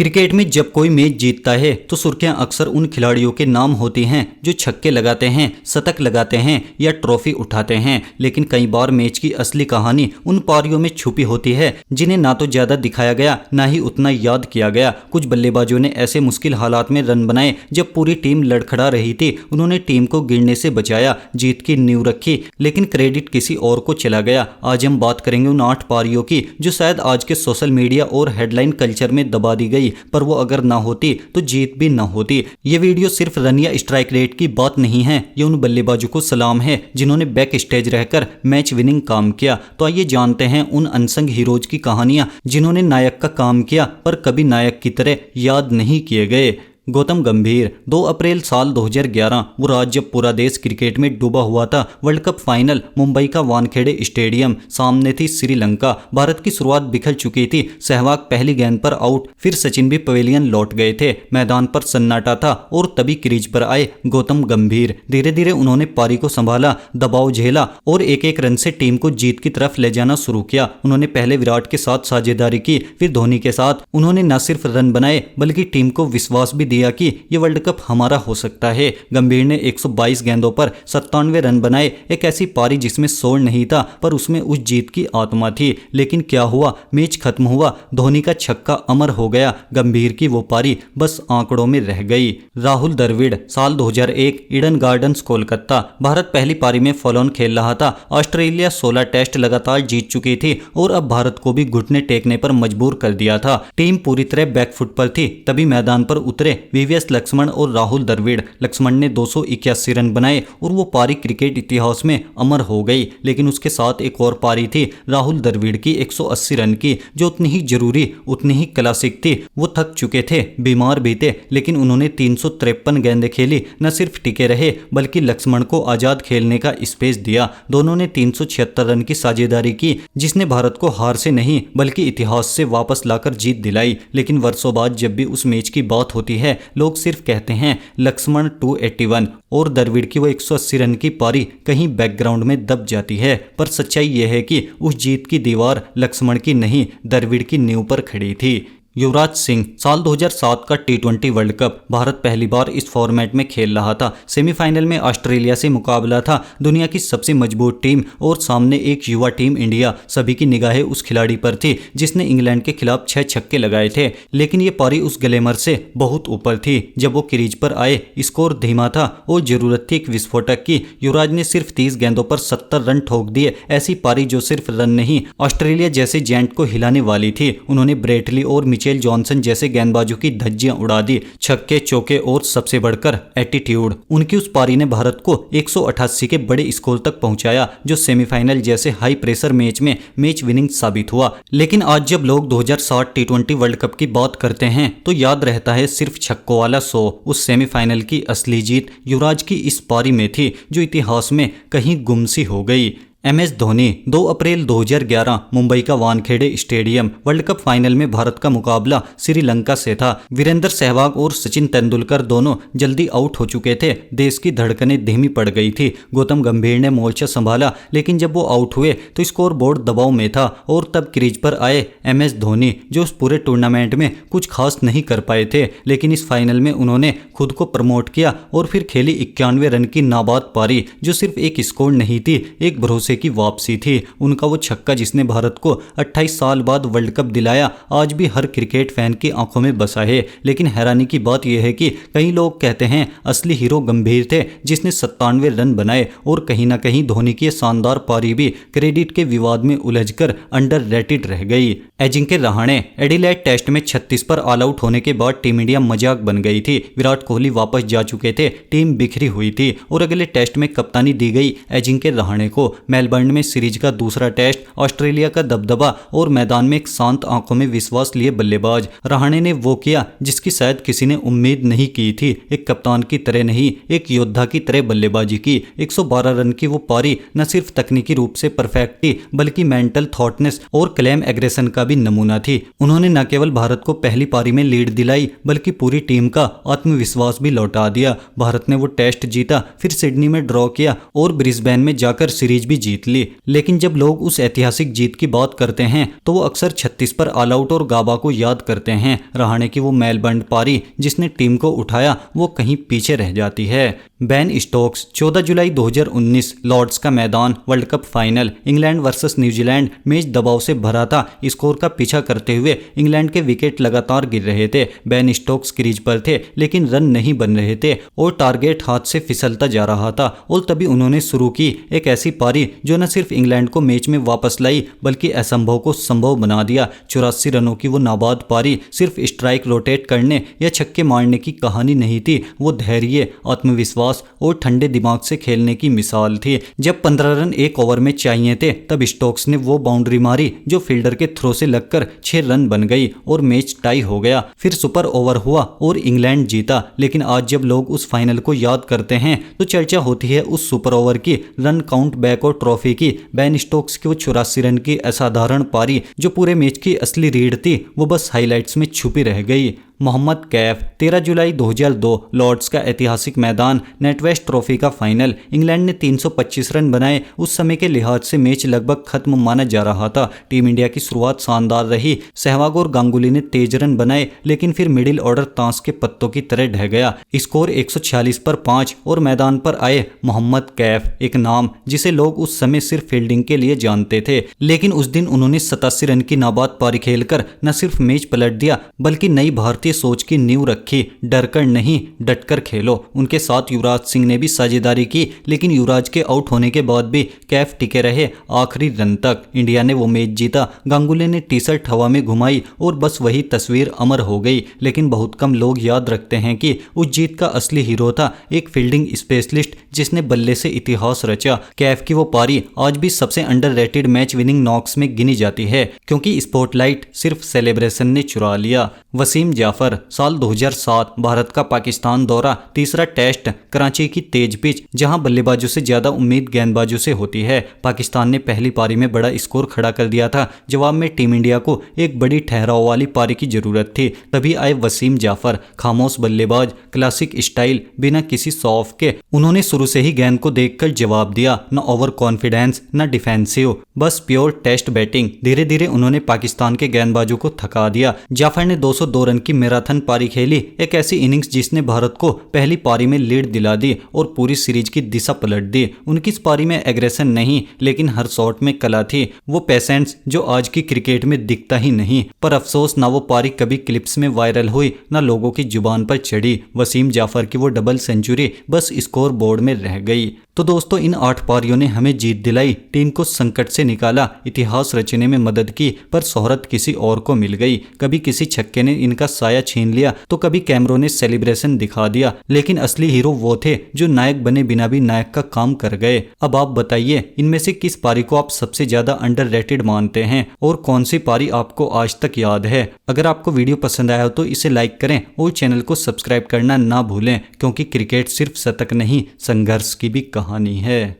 Cricket में जब कोई मैच जीतता है तो सुर्खियां अक्सर उन खिलाड़ियों के नाम होती हैं जो छक्के लगाते हैं, शतक लगाते हैं या ट्रॉफी उठाते हैं। लेकिन कई बार मैच की असली कहानी उन पारियों में छुपी होती है जिन्हें ना तो ज्यादा दिखाया गया ना ही उतना याद किया गया। कुछ बल्लेबाजों ने ऐसे मुश्किल हालात में रन बनाए जब पूरी टीम लड़खड़ा रही थी। उन्होंने टीम को गिरने से बचाया, जीत की नींव रखी, लेकिन क्रेडिट किसी और को चला गया। आज हम बात करेंगे उन 8 पारियों की जो शायद आज के सोशल मीडिया और हेडलाइन कल्चर में दबा दी गई, पर वो अगर ना होती तो जीत भी ना होती। ये वीडियो सिर्फ रन या स्ट्राइक रेट की बात नहीं है, ये उन बल्लेबाजों को सलाम है जिन्होंने बैक स्टेज रहकर मैच विनिंग काम किया। तो आइए जानते हैं उन अनसंग हीरोज की कहानियां जिन्होंने नायक का काम किया पर कभी नायक की तरह याद नहीं किए गए। गौतम गंभीर 2 अप्रैल साल 2011 वो रात जब पूरा देश क्रिकेट में डूबा हुआ था। वर्ल्ड कप फाइनल मुंबई का वानखेड़े स्टेडियम, सामने थी श्रीलंका। भारत की शुरुआत बिखर चुकी थी। सहवाग पहली गेंद पर आउट, फिर सचिन भी पवेलियन लौट गए थे। मैदान पर सन्नाटा था और तभी क्रीज पर आए गौतम गंभीर। धीरे धीरे उन्होंने पारी को संभाला, दबाव झेला और एक एक रन से टीम को जीत की तरफ ले जाना शुरू किया। उन्होंने पहले विराट के साथ साझेदारी की, फिर धोनी के साथ। उन्होंने न सिर्फ रन बनाए बल्कि टीम को विश्वास भी दिया कि ये वर्ल्ड कप हमारा हो सकता है। गंभीर ने 122 गेंदों पर 97 रन बनाए। एक ऐसी पारी जिसमें शोर नहीं था पर उसमें उस जीत की आत्मा थी। लेकिन क्या हुआ, मैच खत्म हुआ, धोनी का छक्का अमर हो गया। गंभीर की वो पारी बस आंकड़ों में रह गई। राहुल द्रविड़ साल 2001 ईडन गार्डन्स कोलकाता। भारत पहली पारी में फॉलोन खेल रहा था। ऑस्ट्रेलिया 16 टेस्ट लगातार जीत चुकी थी और अब भारत को भी घुटने टेकने पर मजबूर कर दिया था। टीम पूरी तरह बैकफुट पर थी। तभी मैदान पर उतरे वीवीएस लक्ष्मण और राहुल द्रविड़। लक्ष्मण ने 281 रन बनाए और वो पारी क्रिकेट इतिहास में अमर हो गई। लेकिन उसके साथ एक और पारी थी राहुल द्रविड़ की 180 रन की, जो उतनी ही जरूरी, उतनी ही क्लासिक थी। वो थक चुके थे, बीमार भी थे, लेकिन उन्होंने 353 गेंदें खेली। न सिर्फ टिके रहे बल्कि लक्ष्मण को आजाद खेलने का स्पेस दिया। दोनों ने 376 रन की साझेदारी की, जिसने भारत को हार से नहीं बल्कि इतिहास से वापस लाकर जीत दिलाई। लेकिन वर्षों बाद जब भी उस मैच की बात होती है, लोग सिर्फ कहते हैं लक्ष्मण 281 और द्रविड़ की वो 180 रन की पारी कहीं बैकग्राउंड में दब जाती है। पर सच्चाई यह है कि उस जीत की दीवार लक्ष्मण की नहीं, द्रविड़ की नींव पर खड़ी थी। युवराज सिंह साल 2007 का T20 वर्ल्ड कप। भारत पहली बार इस फॉर्मेट में खेल रहा था। सेमीफाइनल में ऑस्ट्रेलिया से मुकाबला था, दुनिया की सबसे मजबूत टीम, और सामने एक युवा टीम इंडिया। सभी की निगाहें उस खिलाड़ी पर थी जिसने इंग्लैंड के खिलाफ 6 छक्के लगाए थे। लेकिन ये पारी उस ग्लैमर से बहुत ऊपर थी। जब वो क्रीज पर आए, स्कोर धीमा था और जरूरत थी एक विस्फोटक की। युवराज ने सिर्फ 30 गेंदों पर 70 रन ठोक दिए। ऐसी पारी जो सिर्फ रन नहीं, ऑस्ट्रेलिया जैसे जेंट को हिलाने वाली थी। उन्होंने ब्रेटली और मिचेल जॉनसन जैसे गेंदबाजों की धज्जियां उड़ा दी। छक्के, चौके और सबसे बढ़कर एटीट्यूड। उनकी उस पारी ने भारत को 188 के बड़े स्कोर तक पहुंचाया, जो सेमीफाइनल जैसे हाई प्रेशर मैच में मैच विनिंग साबित हुआ। लेकिन आज जब लोग 2007 T20 वर्ल्ड कप की बात करते हैं तो याद रहता है सिर्फ छक्कों वाला 100। उस सेमीफाइनल की असली जीत युवराज की इस पारी में थी, जो इतिहास में कहीं गुमसी हो गई। MS धोनी 2 अप्रैल 2011 मुंबई का Wankhede stadium. World cup final में भारत का मुकाबला श्रीलंका से था। वीरेंद्र सहवाग और सचिन तेंदुलकर दोनों जल्दी आउट हो चुके थे। देश की धड़कनें धीमी पड़ गई थी। गौतम गंभीर ने मोर्चा संभाला, लेकिन जब वो आउट हुए तो स्कोर बोर्ड दबाव में था और तब क्रीज पर आए MS धोनी, जो उस पूरे टूर्नामेंट में कुछ खास नहीं कर पाए थे। लेकिन इस फाइनल में उन्होंने खुद को प्रमोट किया और फिर खेली 91 रन की नाबाद पारी, जो सिर्फ एक स्कोर नहीं थी, एक भरोसे की वापसी थी। उनका वो छक्का जिसने भारत को 28 साल बाद वर्ल्ड कप दिलाया, आज भी हर क्रिकेट फैन की आंखों में बसा है। लेकिन हैरानी की बात यह है कि कई लोग कहते हैं असली हीरो गंभीर थे, जिसने 97 रन बनाए, और कहीं ना कहीं धोनी की शानदार पारी भी क्रेडिट के विवाद में उलझकर अंडररेटेड रह गई। अजिंक्य रहाणे एडिलेड टेस्ट में 36 पर ऑल आउट होने के बाद टीम इंडिया मजाक बन गई थी। विराट कोहली वापस जा चुके थे, टीम बिखरी हुई थी और अगले टेस्ट में कप्तानी दी गई अजिंक्य रहाणे को। मेलबर्न में सीरीज का दूसरा टेस्ट, ऑस्ट्रेलिया का दबदबा और मैदान में एक शांत आंखों में विश्वास लिए बल्लेबाज। रहाणे ने वो किया जिसकी शायद किसी ने उम्मीद नहीं की थी। एक कप्तान की तरह नहीं, एक योद्धा की तरह बल्लेबाजी की। 112 रन की वो पारी न सिर्फ तकनीकी रूप से परफेक्ट थी बल्कि मेंटल थॉटनेस और क्लेम एग्रेशन का भी नमूना थी। उन्होंने न केवल भारत को पहली पारी में लीड दिलाई बल्कि पूरी टीम का आत्मविश्वास भी लौटा दिया। भारत ने वो टेस्ट जीता, फिर सिडनी में ड्रॉ किया और ब्रिस्बेन में जाकर सीरीज भी जीत ली। लेकिन जब लोग उस ऐतिहासिक जीत की बात करते हैं तो वो अक्सर 36 पर ऑल आउट और गाबा को याद करते हैं। रहाणे की वो मेलबर्न पारी जिसने टीम को उठाया वो कहीं पीछे रह जाती है। बेन स्टोक्स 14 जुलाई 2019 लॉर्ड्स का मैदान, world cup final, England versus New Zealand. Match दबाव से भरा था। स्कोर का पीछा करते हुए इंग्लैंड के विकेट लगातार गिर रहे थे। बेन स्टोक्स क्रीज पर थे लेकिन रन नहीं बन रहे थे और टारगेट हाथ से फिसलता जा रहा था। और तभी उन्होंने शुरू की एक ऐसी पारी जो न सिर्फ इंग्लैंड को मैच में वापस लाई बल्कि असंभव को संभव बना दिया। 84 रनों की वो नाबाद पारी सिर्फ स्ट्राइक रोटेट करने या छक्के मारने की कहानी नहीं थी, वो धैर्य, आत्मविश्वास और ठंडे दिमाग से खेलने की मिसाल थी। जब 15 रन एक ओवर में चाहिए थे तब स्टोक्स ने वो बाउंड्री मारी जो फील्डर के थ्रो से लगकर 6 रन बन गई और मैच टाई हो गया। फिर सुपर ओवर हुआ और इंग्लैंड जीता। लेकिन आज जब लोग उस फाइनल को याद करते हैं तो चर्चा होती है उस सुपर ओवर की, रन काउंट बैक और ट्रॉफी की। बेन स्टोक्स की वो 84 रन की असाधारण पारी जो पूरे मैच की असली रीढ़ थी वो बस हाइलाइट्स में छुपी रह गई। मोहम्मद कैफ 13 जुलाई 2002 लॉर्ड्स का ऐतिहासिक मैदान, नेटवेस्ट ट्रॉफी का फाइनल। इंग्लैंड ने 325 रन बनाए। उस समय के लिहाज से मैच लगभग खत्म माना जा रहा था। टीम इंडिया की शुरुआत शानदार रही। सहवाग और गांगुली ने तेज रन बनाए लेकिन फिर मिडिल ऑर्डर ताश के पत्तों की तरह ढह गया। स्कोर 146 पर 5 और मैदान पर आए मोहम्मद कैफ, एक नाम जिसे लोग उस समय सिर्फ फील्डिंग के लिए जानते थे। लेकिन उस दिन उन्होंने 87 रन की नाबाद पारी खेलकर न सिर्फ मैच पलट दिया बल्कि नई भारतीय सोच की नींव रखी। डरकर नहीं, डटकर खेलो। उनके साथ युवराज सिंह ने भी साझेदारी की लेकिन युवराज के आउट होने के बाद भी कैफ टिके रहे आखिरी रन तक। इंडिया ने वो मैच जीता। गांगुली ने टी-शर्ट हवा में घुमाई और बस वही तस्वीर अमर हो गई। लेकिन बहुत कम लोग याद रखते हैं कि उस जीत का असली हीरो था एक फील्डिंग स्पेशलिस्ट जिसने बल्ले से इतिहास रचा। कैफ की वो पारी आज भी सबसे अंडररेटेड मैच विनिंग नॉक्स में गिनी जाती है क्योंकि स्पॉटलाइट सिर्फ सेलिब्रेशन ने चुरा लिया। वसीम जाफर साल 2007 भारत का पाकिस्तान दौरा, तीसरा टेस्ट, कराची की तेज पिच जहां बल्लेबाजों से ज्यादा उम्मीद गेंदबाजों से होती है। पाकिस्तान ने पहली पारी में बड़ा स्कोर खड़ा कर दिया था। जवाब में टीम इंडिया को एक बड़ी ठहराव वाली पारी की जरूरत थी। तभी आए वसीम जाफर, खामोश बल्लेबाज, क्लासिक स्टाइल, बिना किसी शो ऑफ के। उन्होंने शुरू से ही गेंद को देखकर जवाब दिया, न ओवर कॉन्फिडेंस न डिफेंसिव, बस प्योर टेस्ट बैटिंग। धीरे धीरे उन्होंने पाकिस्तान के गेंदबाजों को थका दिया। जाफर ने 202 रन की मैराथन पारी खेली, एक ऐसी इनिंग्स जिसने भारत को पहली पारी में लीड दिला दी और पूरी सीरीज की दिशा पलट दी। उनकी इस पारी में एग्रेशन नहीं लेकिन हर शॉट में कला थी, वो पेशेंस जो आज की क्रिकेट में दिखता ही नहीं। पर अफसोस ना वो पारी कभी क्लिप्स में वायरल हुई ना लोगों की जुबान पर चढ़ी। वसीम जाफर की वो डबल सेंचुरी बस स्कोर बोर्ड में रह गई। तो दोस्तों इन 8 पारियों ने हमें जीत दिलाई, टीम को संकट से निकाला, इतिहास रचने में मदद की। पर शोहरत किसी और को मिल गई। कभी किसी छक्के ने इनका साया छीन लिया तो कभी कैमरों ने सेलिब्रेशन दिखा दिया। लेकिन असली हीरो वो थे जो नायक बने बिना भी नायक का काम कर गए। अब आप बताइए इनमें से किस पारी को आप सबसे ज्यादा अंडररेटेड मानते हैं और कौन सी पारी आपको आज तक याद है। अगर आपको वीडियो पसंद आया हो तो इसे लाइक करें और चैनल को सब्सक्राइब करना ना भूलें क्योंकि क्रिकेट सिर्फ शतक नहीं संघर्ष की भी कहानी है।